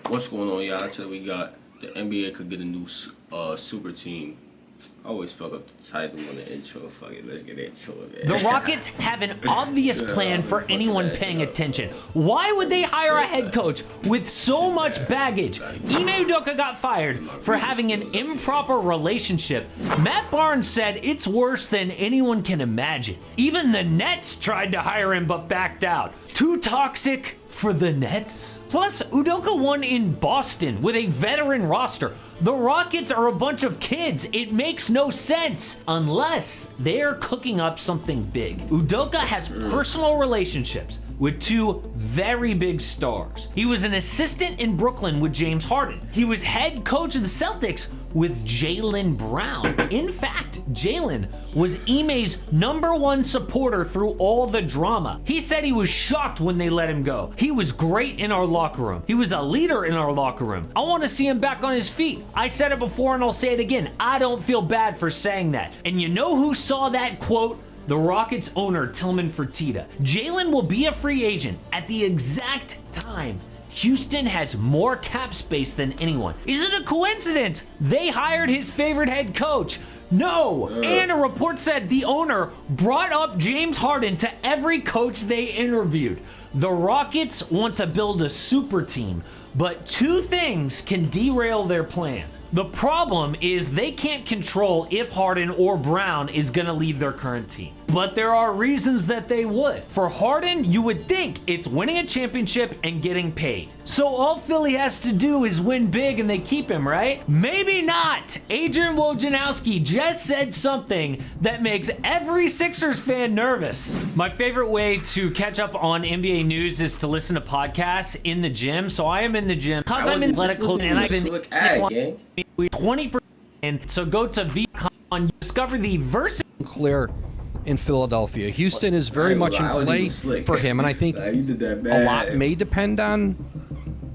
What's going on, y'all? Today we got the NBA could get a new super team. I always fuck up the title on the intro. Fuck it, let's get into it, man. The Rockets have an obvious plan for anyone paying attention. Why would they hire a head coach with so much baggage? Ime Udoka got fired for having an improper relationship. Matt Barnes said it's worse than anyone can imagine. Even the Nets tried to hire him but backed out. Too toxic for the Nets? Plus, Udoka won in Boston with a veteran roster. The Rockets are a bunch of kids. It makes no sense unless they're cooking up something big. Udoka has personal relationships with two very big stars. He was an assistant in Brooklyn with James Harden. He was head coach of the Celtics with Jaylen Brown. In fact, Jaylen was Ime's #1 supporter through all the drama. He said he was shocked when they let him go. He was great in our locker room. He was a leader in our locker room. I want to see him back on his feet. I said it before and I'll say it again. I don't feel bad for saying that. And you know who saw that quote? The Rockets owner, Tillman Fertitta. Jaylen will be a free agent at the exact time Houston has more cap space than anyone. Is it a coincidence they hired his favorite head coach? No. And a report said the owner brought up James Harden to every coach they interviewed. The Rockets want to build a super team, but two things can derail their plan. The problem is they can't control if Harden or Brown is going to leave their current team. But there are reasons that they would. For Harden, you would think it's winning a championship and getting paid. So all Philly has to do is win big and they keep him, right? Maybe not. Adrian Wojnarowski just said something that makes every Sixers fan nervous. My favorite way to catch up on NBA news is to listen to podcasts in the gym. So I am in the gym because I'm in athletic and I've been 20%. So go to VCon, discover the versus clear in Philadelphia. Houston is very much in play for him, and I think a lot may depend on,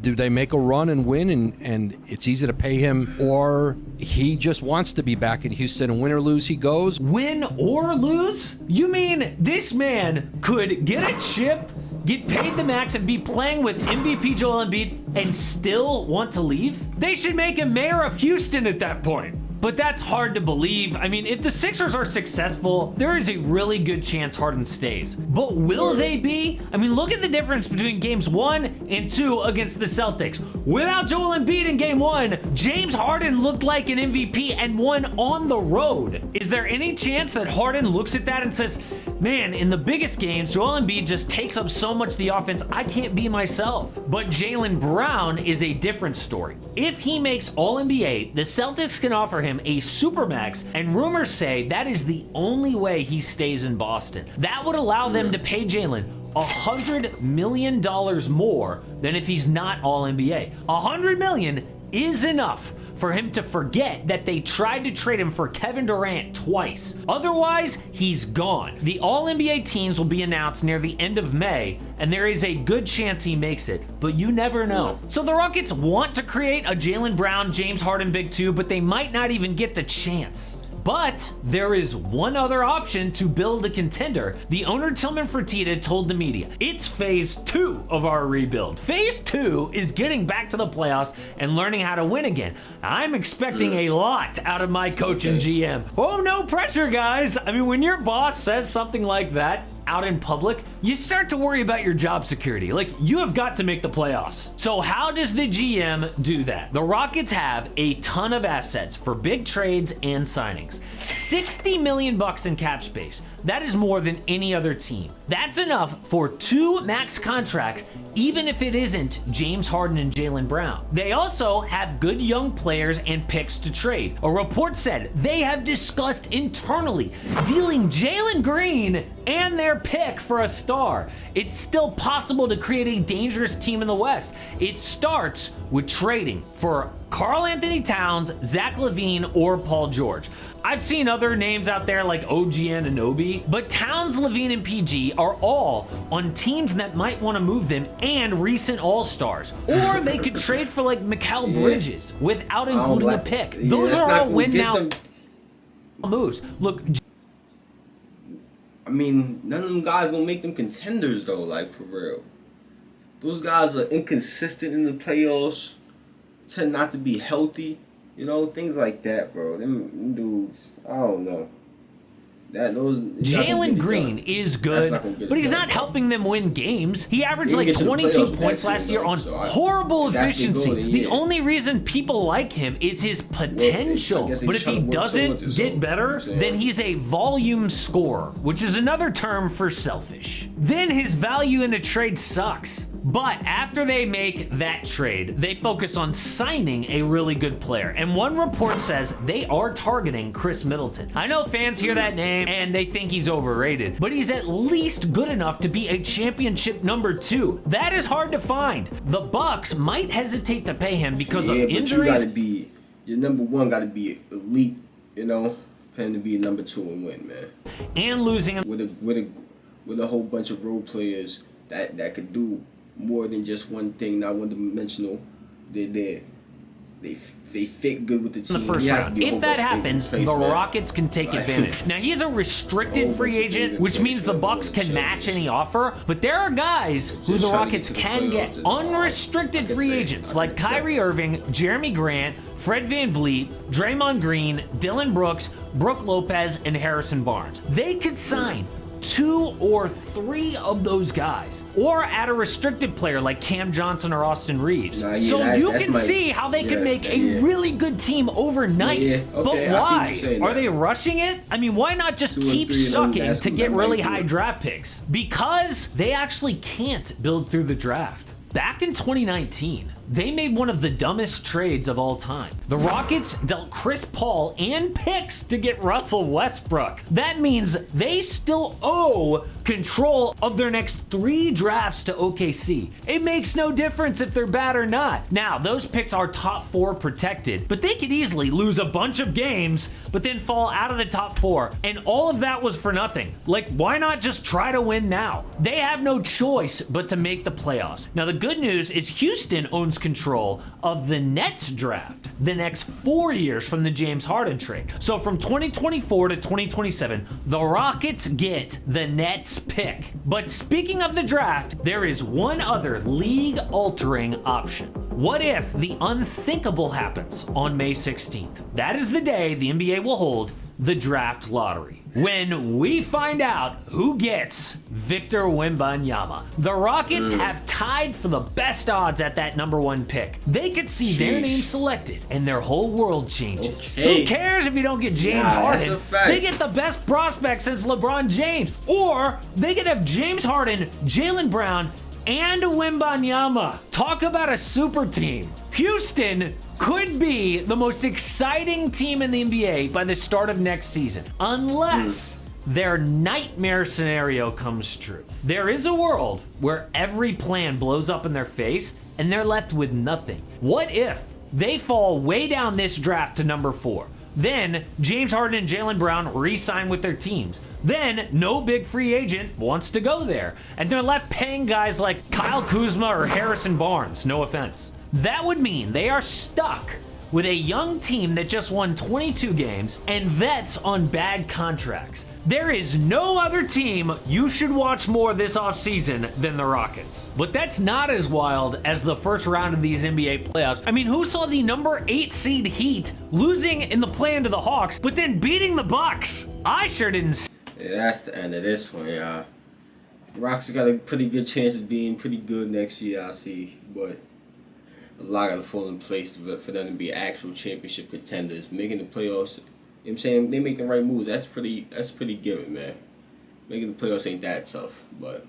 do they make a run and win and it's easy to pay him, or he just wants to be back in Houston and win or lose he goes. Win or lose? You mean this man could get a chip, get paid the max, and be playing with MVP Joel Embiid and still want to leave? They should make him mayor of Houston at that point. But that's hard to believe. I mean, if the Sixers are successful, there is a really good chance Harden stays. But will they be? I mean, look at the difference between games 1 and 2 against the Celtics. Without Joel Embiid in game 1, James Harden looked like an MVP and won on the road. Is there any chance that Harden looks at that and says, man, in the biggest games, Joel Embiid just takes up so much of the offense, I can't be myself. But Jaylen Brown is a different story. If he makes All-NBA, the Celtics can offer him a supermax, and rumors say that is the only way he stays in Boston. That would allow them to pay Jaylen $100 million more than if he's not All-NBA. $100 million is enough for him to forget that they tried to trade him for Kevin Durant twice. Otherwise, he's gone. The All-NBA teams will be announced near the end of May, and there is a good chance he makes it, but you never know. So the Rockets want to create a Jaylen Brown, James Harden Big Two, but they might not even get the chance. But there is one other option to build a contender. The owner, Tillman Fertitta, told the media, it's phase 2 of our rebuild. Phase 2 is getting back to the playoffs and learning how to win again. I'm expecting a lot out of my coach and GM. Oh, no pressure, guys. I mean, when your boss says something like that out in public, you start to worry about your job security. Like, you have got to make the playoffs. So how does the GM do that? The Rockets have a ton of assets for big trades and signings. $60 million in cap space. That is more than any other team. That's enough for 2 max contracts, even if it isn't James Harden and Jaylen Brown. They also have good young players and picks to trade. A report said they have discussed internally dealing Jalen Green and their pick for a star. It's still possible to create a dangerous team in the West. It starts with trading for Karl Anthony Towns, Zach LaVine, or Paul George. I've seen other names out there like OG Anunoby, but Towns, LaVine, and PG are all on teams that might want to move them and recent All-Stars. Or they could trade for like Mikal Bridges without including a pick. Those are all win-now moves. Look, I mean, none of them guys gonna make them contenders though, like for real. Those guys are inconsistent in the playoffs. tend not to be healthy. You know, things like that, bro. Them dudes, I don't know. Jalen Green is good, but he's not helping them win games. He averaged like 22 points last year on horrible efficiency. The only reason people like him is his potential. But if he doesn't get better, then he's a volume scorer, which is another term for selfish. Then his value in a trade sucks. But after they make that trade, they focus on signing a really good player. And one report says they are targeting Chris Middleton. I know fans hear that name and they think he's overrated, but he's at least good enough to be a championship number 2. That is hard to find. The Bucks might hesitate to pay him because of injuries. Your number 1 gotta be elite, you know, for him to be a number 2 and win, man. And losing him with a whole bunch of role players that could do more than just one thing, not one-dimensional. They fit good with the team. In the first round. If that happens, the Rockets can take advantage. Now, he's a restricted free agent, which means the Bucks can match any offer, but there are guys who the Rockets can get. Unrestricted free agents like Kyrie Irving, Jeremy Grant, Fred VanVleet, Draymond Green, Dylan Brooks, Brook Lopez, and Harrison Barnes. They could sign 2 or 3 of those guys, or add a restricted player like Cam Johnson or Austin Reeves. So you can see how they can make a really good team overnight. But why? Are they rushing it? I mean, why not just keep sucking to get really high draft picks? Because they actually can't build through the draft. Back in 2019, they made one of the dumbest trades of all time. The Rockets dealt Chris Paul and picks to get Russell Westbrook. That means they still owe control of their next 3 drafts to OKC. It makes no difference if they're bad or not. Now, those picks are top 4 protected, but they could easily lose a bunch of games, but then fall out of the top 4. And all of that was for nothing. Like, why not just try to win now? They have no choice but to make the playoffs. Now, the good news is Houston owns control of the Nets draft the next 4 years from the James Harden trade. So from 2024 to 2027, the Rockets get the Nets pick. But speaking of the draft, there is one other league-altering option. What if the unthinkable happens on May 16th? That is the day the NBA will hold the draft lottery, when we find out who gets Victor Wembanyama. The Rockets have tied for the best odds at that number 1 pick. They could see their name selected and their whole world changes. Who cares if you don't get James Harden? They get the best prospect since LeBron James. Or they could have James Harden, Jaylen Brown, and Wembanyama. Talk about a super team. Houston could be the most exciting team in the NBA by the start of next season, unless their nightmare scenario comes true. There is a world where every plan blows up in their face and they're left with nothing. What if they fall way down this draft to number 4? Then James Harden and Jaylen Brown re-sign with their teams. Then no big free agent wants to go there, and they're left paying guys like Kyle Kuzma or Harrison Barnes, no offense. That would mean they are stuck with a young team that just won 22 games and vets on bad contracts. There is no other team you should watch more this offseason than the Rockets. But that's not as wild as the first round of these NBA playoffs. I mean, who saw the number 8 seed Heat losing in the play-in to the Hawks, but then beating the Bucks? I sure didn't. Yeah, that's the end of this one, y'all. The Rockets got a pretty good chance of being pretty good next year, I see. But a lot got to fall in place for them to be actual championship contenders. Making the playoffs, you know what I'm saying? They make the right moves. That's pretty given, man. Making the playoffs ain't that tough. But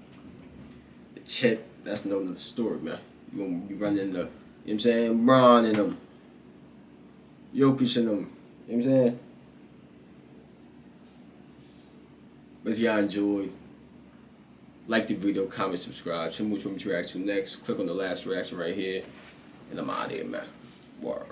the chip, that's another story, man. You're going to be running the, you know what I'm saying? Bron and them. Jokic and them. You know what I'm saying? But if y'all enjoyed, like the video, comment, subscribe. Tell me which one to react to next. Click on the last reaction right here. And I'm out of here, man. Word.